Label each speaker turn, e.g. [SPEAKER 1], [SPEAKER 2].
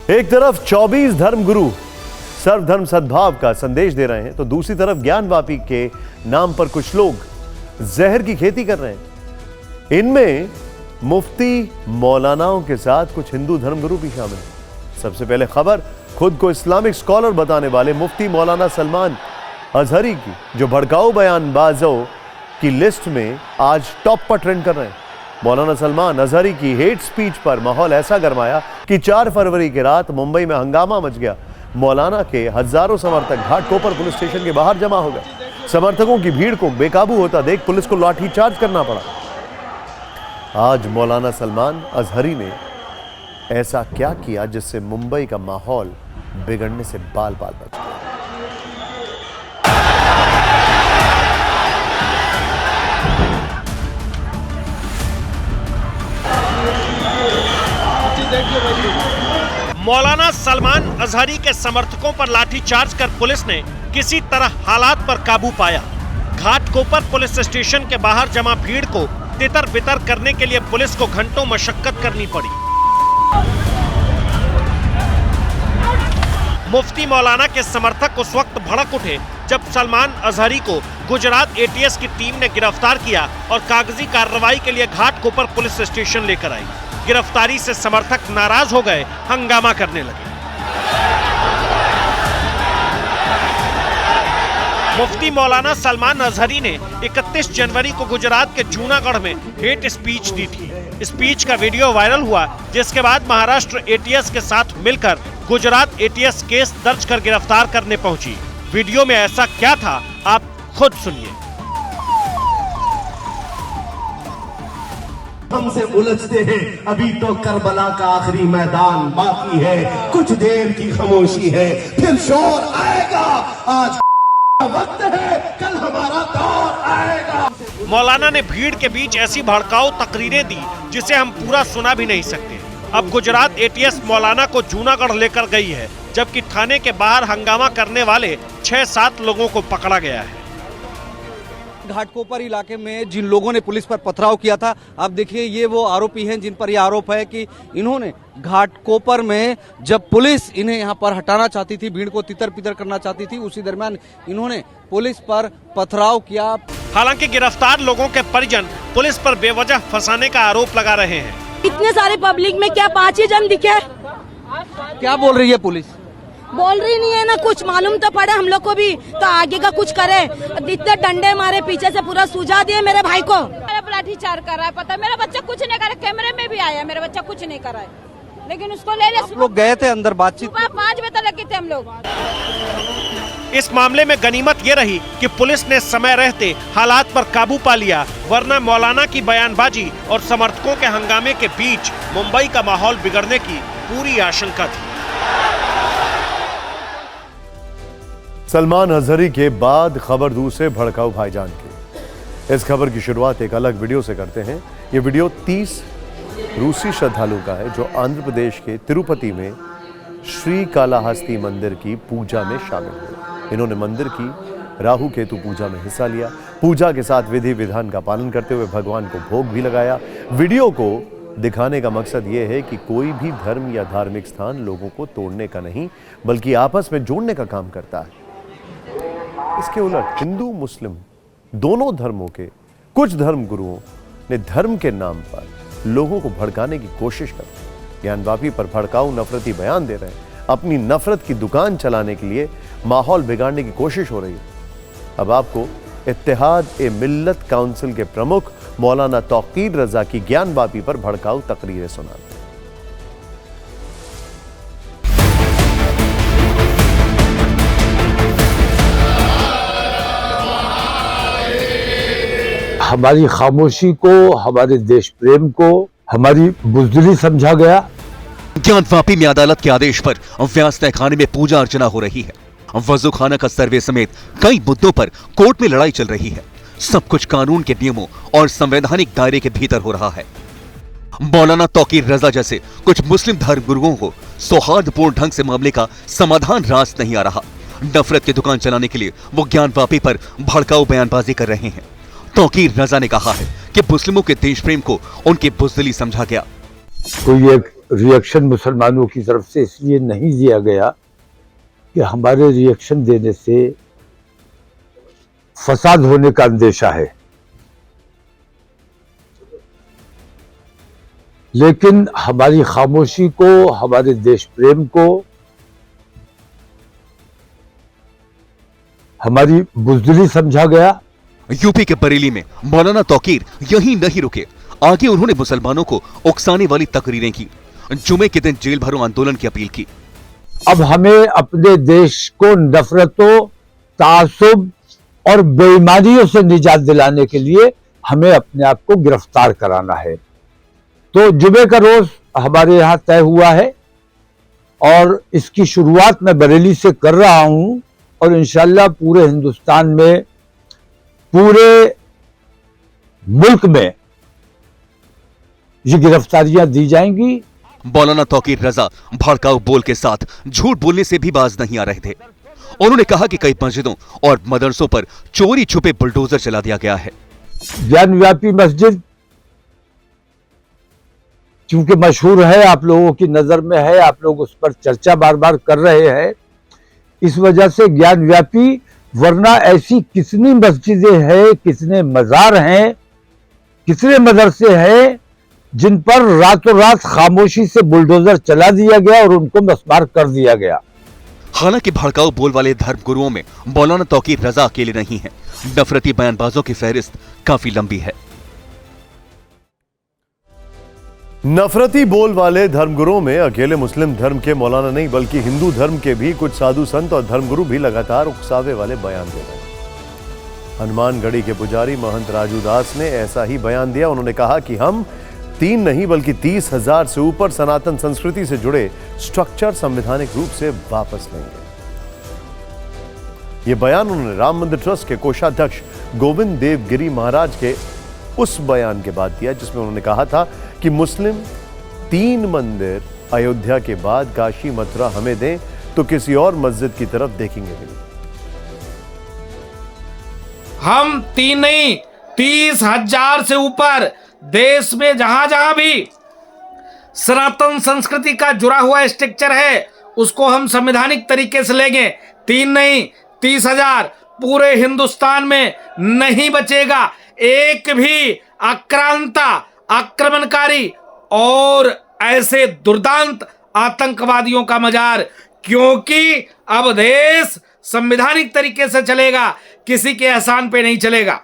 [SPEAKER 1] एक तरफ 24 धर्मगुरु सर्वधर्म सद्भाव का संदेश दे रहे हैं, तो दूसरी तरफ ज्ञानवापी के नाम पर कुछ लोग जहर की खेती कर रहे हैं। इनमें मुफ्ती मौलानाओं के साथ कुछ हिंदू धर्मगुरु भी शामिल हैं। सबसे पहले खबर खुद को इस्लामिक स्कॉलर बताने वाले मुफ्ती मौलाना सलमान अजहरी की, जो भड़काऊ बयानबाजों की लिस्ट में आज टॉप पर ट्रेंड कर रहे हैं। मौलाना सलमान अजहरी की हेट स्पीच पर माहौल ऐसा गरमाया कि 4 फरवरी की रात मुंबई में हंगामा मच गया। मौलाना के हजारों समर्थक घाटकोपर पुलिस स्टेशन के बाहर जमा हो गए। समर्थकों की भीड़ को बेकाबू होता देख पुलिस को लाठीचार्ज करना पड़ा। आज मौलाना सलमान अजहरी ने ऐसा क्या किया जिससे मुंबई का माहौल बिगड़ने से बाल बाल बच गया।
[SPEAKER 2] मौलाना सलमान अजहरी के समर्थकों पर लाठीचार्ज कर पुलिस ने किसी तरह हालात पर काबू पाया। घाटकोपर पुलिस स्टेशन के बाहर जमा भीड़ को तितर बितर करने के लिए पुलिस को घंटों मशक्कत करनी पड़ी। मुफ्ती मौलाना के समर्थक उस वक्त भड़क उठे जब सलमान अजहरी को गुजरात एटीएस की टीम ने गिरफ्तार किया और कागजी कार्रवाई के लिए घाटकोपर पुलिस स्टेशन लेकर आई। गिरफ्तारी से समर्थक नाराज हो गए, हंगामा करने लगे। मुफ्ती मौलाना सलमान अजहरी ने 31 जनवरी को गुजरात के जूनागढ़ में हेट स्पीच दी थी। स्पीच का वीडियो वायरल हुआ, जिसके बाद महाराष्ट्र एटीएस के साथ मिलकर गुजरात एटीएस केस दर्ज कर गिरफ्तार करने पहुंची। वीडियो में ऐसा क्या था, आप खुद सुनिए।
[SPEAKER 3] हमसे उलझते हैं, अभी तो करबला का आखिरी मैदान बाकी है, कुछ देर की खामोशी है, फिर शोर आएगा। आज वक्त है, कल हमारा दौर आएगा।
[SPEAKER 2] मौलाना ने भीड़ के बीच ऐसी भड़काऊ तकरीरें दी जिसे हम पूरा सुना भी नहीं सकते। अब गुजरात एटीएस मौलाना को जूनागढ़ लेकर गई है, जबकि थाने के बाहर हंगामा करने वाले 6-7 लोगों को पकड़ा गया है।
[SPEAKER 4] घाटकोपर इलाके में जिन लोगों ने पुलिस पर पथराव किया था, आप देखिए ये वो आरोपी हैं जिन पर यह आरोप है कि इन्होंने घाटकोपर में जब पुलिस इन्हें यहाँ पर हटाना चाहती थी, भीड़ को तितर बितर करना चाहती थी, उसी दरमियान इन्होंने पुलिस पर पथराव किया।
[SPEAKER 2] हालांकि गिरफ्तार लोगों के परिजन पुलिस पर बेवजह फंसाने का आरोप लगा रहे हैं।
[SPEAKER 5] इतने सारे पब्लिक में क्या 5 ही जन दिखे?
[SPEAKER 4] क्या बोल रही है पुलिस?
[SPEAKER 5] बोल रही नहीं है ना, कुछ मालूम तो पड़े हम लोग को भी, तो आगे का कुछ करे। इतने डंडे मारे, पीछे से पूरा सूझा दिए मेरे भाई को।
[SPEAKER 6] मेरा लाठीचार्ज कर रहा है, पता है मेरा बच्चा कुछ नहीं कर रहा, कैमरे में भी आया, मेरा बच्चा कुछ नहीं कर रहा है, लेकिन उसको ले ले।
[SPEAKER 4] आप लोग गए थे अंदर बातचीत?
[SPEAKER 6] 5 बजे तक लगे थे हम लोग।
[SPEAKER 2] इस मामले में गनीमत ये रही कि पुलिस ने समय रहते हालात पर काबू पा लिया, वरना मौलाना की बयानबाजी और समर्थकों के हंगामे के बीच मुंबई का माहौल बिगड़ने की पूरी आशंका थी।
[SPEAKER 1] सलमान अजहरी के बाद खबर दूसरे भड़काऊ भाईजान की। इस खबर की शुरुआत एक अलग वीडियो से करते हैं। ये वीडियो 30 रूसी श्रद्धालु का है जो आंध्र प्रदेश के तिरुपति में श्री कालाहस्ती मंदिर की पूजा में शामिल हुए। इन्होंने मंदिर की राहु केतु पूजा में हिस्सा लिया। पूजा के साथ विधि विधान का पालन करते हुए भगवान को भोग भी लगाया। वीडियो को दिखाने का मकसद ये है कि कोई भी धर्म या धार्मिक स्थान लोगों को तोड़ने का नहीं, बल्कि आपस में जोड़ने का काम करता है। इसके उलट हिंदू मुस्लिम दोनों धर्मों के कुछ धर्म गुरुओं ने धर्म के नाम पर लोगों को भड़काने की कोशिश कर ज्ञानवापी पर भड़काऊ नफरती बयान दे रहे हैं। अपनी नफरत की दुकान चलाने के लिए माहौल बिगाड़ने की कोशिश हो रही है। अब आपको इत्तेहाद-ए-मिल्लत काउंसिल के प्रमुख मौलाना तौकीर रजा की ज्ञानवापी पर भड़काऊ तकरीरें सुनाते हैं।
[SPEAKER 7] हमारी खामोशी को, हमारे देश प्रेम को, हमारी बुज़दिली समझा गया।
[SPEAKER 8] ज्ञानवापी में अदालत के आदेश पर व्यास तहखाने में पूजा अर्चना हो रही है। वजू खाना का सर्वे समेत कई मुद्दों पर कोर्ट में लड़ाई चल रही है। सब कुछ कानून के नियमों और संवैधानिक दायरे के भीतर हो रहा है। मौलाना तौकीर रजा जैसे कुछ मुस्लिम धर्म गुरुओं को सौहार्दपूर्ण ढंग से मामले का समाधान रास नहीं आ रहा। नफरत की दुकान चलाने के लिए वो ज्ञानवापी पर भड़काऊ बयानबाजी कर रहे हैं। तौकीर रजा ने कहा है कि मुस्लिमों के देश प्रेम को उनकी बुज़दिली समझा गया।
[SPEAKER 7] कोई एक रिएक्शन मुसलमानों की तरफ से इसलिए नहीं दिया गया कि हमारे रिएक्शन देने से फसाद होने का अंदेशा है, लेकिन हमारी खामोशी को, हमारे देश प्रेम को, हमारी बुज़दिली समझा गया।
[SPEAKER 8] यूपी के बरेली में मौलाना तौकीर यहीं नहीं रुके, आगे उन्होंने मुसलमानों को उकसाने वाली तकरीरें की, जुमे के दिन जेल भरो आंदोलन की अपील की।
[SPEAKER 7] अब हमें अपने देश को नफरतों, तासुब और बेईमानियों से निजात दिलाने के लिए हमें अपने आप को गिरफ्तार कराना है। तो जुमे का रोज हमारे यहाँ तय हुआ है और इसकी शुरुआत मैं बरेली से कर रहा हूं और इंशाल्लाह पूरे हिंदुस्तान में, पूरे मुल्क में ये गिरफ्तारियां दी जाएंगी।
[SPEAKER 8] मौलाना तौकीर रजा भड़काऊ बोल के साथ झूठ बोलने से भी बाज नहीं आ रहे थे। उन्होंने कहा कि कई मस्जिदों और मदरसों पर चोरी छुपे बुलडोजर चला दिया गया है।
[SPEAKER 7] ज्ञानव्यापी मस्जिद क्योंकि मशहूर है, आप लोगों की नजर में है, आप लोग उस पर चर्चा बार बार कर रहे हैं, इस वजह से ज्ञानव्यापी, वरना ऐसी कितनी मस्जिदें हैं, कितने मजार हैं, कितने मदरसे हैं जिन पर रातों रात खामोशी से बुलडोजर चला दिया गया और उनको मस्मार कर दिया गया।
[SPEAKER 8] हालांकि भड़काऊ बोल वाले धर्म गुरुओं में मौलाना तौकीर रजा अकेले नहीं हैं। नफरती बयानबाजों की फहरिस्त काफी लंबी है।
[SPEAKER 1] नफरती बोल वाले धर्मगुरुओं में अकेले मुस्लिम धर्म के मौलाना नहीं बल्कि हिंदू धर्म के भी कुछ साधु संत और धर्मगुरु भी लगातार उकसावे वाले बयान दे रहे हैं। हनुमानगढ़ी के पुजारी महंत राजू दास ने ऐसा ही बयान दिया। उन्होंने कहा कि हम 3 नहीं बल्कि 30,000 से ऊपर सनातन संस्कृति से जुड़े स्ट्रक्चर संवैधानिक रूप से वापस लेंगे। यह बयान उन्होंने राम मंदिर ट्रस्ट के कोषाध्यक्ष गोविंद देव गिरी महाराज के उस बयान के बाद दिया जिसमें उन्होंने कहा था कि मुस्लिम 3 मंदिर अयोध्या के बाद काशी मथुरा हमें दें तो किसी और मस्जिद की तरफ देखेंगे भी नहीं।
[SPEAKER 9] हम 3 नहीं 30,000 से ऊपर देश में जहां जहां भी सनातन संस्कृति का जुड़ा हुआ स्ट्रक्चर है उसको हम संवैधानिक तरीके से लेंगे। 3 नहीं 30,000 पूरे हिंदुस्तान में नहीं बचेगा। एक भी आक्रांता, आक्रमणकारी और ऐसे दुर्दांत आतंकवादियों का मजार, क्योंकि अब देश संवैधानिक तरीके से चलेगा, किसी के एहसान पे नहीं चलेगा।